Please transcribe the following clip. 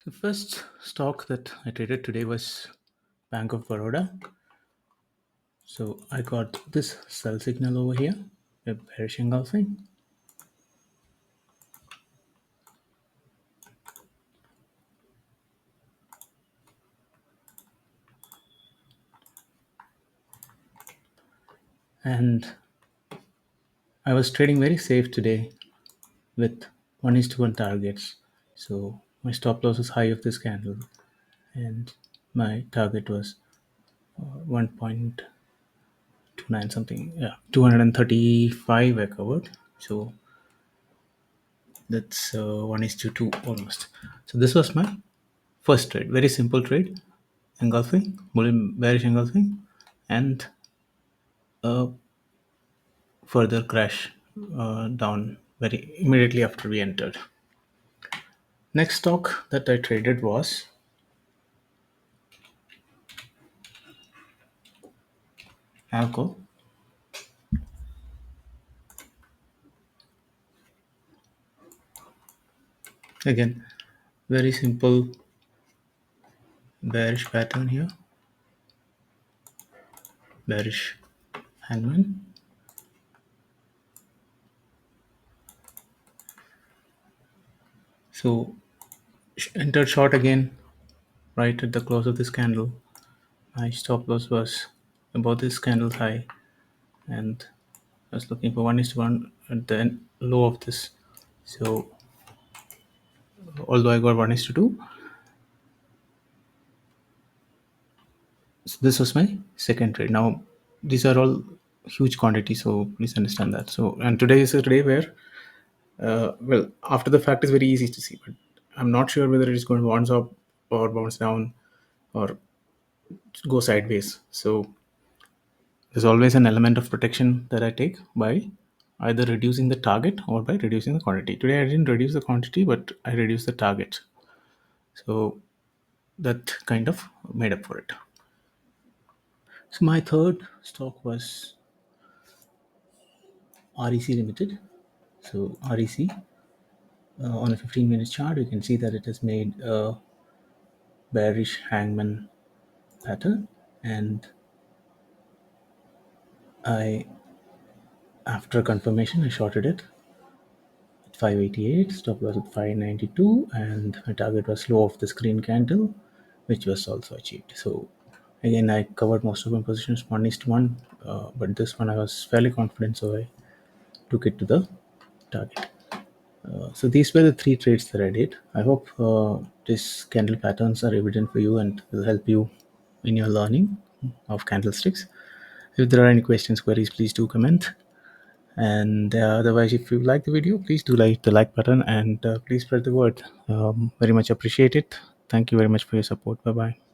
The first stock that I traded today was Bank of Baroda. So I got this sell signal over here, a bearish engulfing, and I was trading very safe today with 1:1 targets. So my stop loss was high of this candle, and my target was 1.29 something. Yeah, 235 I covered. So that's 1:2 almost. So this was my first trade. Very simple trade, engulfing, bearish engulfing, and a further crash down very immediately after we entered. Next stock that I traded was Alco. Again, very simple bearish pattern here, bearish hangman. So entered short again right at the close of this candle. My stop loss was above this candle's high, and I was looking for 1:1 at the low of this. So although I got 1:2, so this was my second trade. Now these are all huge quantities, so please understand that. So and today is a day where, well, after the fact is very easy to see, but I'm not sure whether it is going to bounce up or bounce down or go sideways. So there's always an element of protection that I take by either reducing the target or by reducing the quantity. Today I didn't reduce the quantity, but I reduced the target. So that kind of made up for it. So my third stock was REC Limited. So REC, on a 15-minute chart, you can see that it has made a bearish hangman pattern, and I, after confirmation, I shorted it at 588, stop loss at 592, and my target was low of the screen candle, which was also achieved. So again, I covered most of my positions 1:1, but this one I was fairly confident, so I took it to the target. So these were the three trades that I did. I hope these candle patterns are evident for you and will help you in your learning of candlesticks. If there are any questions, queries, please do comment. And otherwise, if you like the video, please do like the like button, and please spread the word. Very much appreciate it. Thank you very much for your support. Bye bye.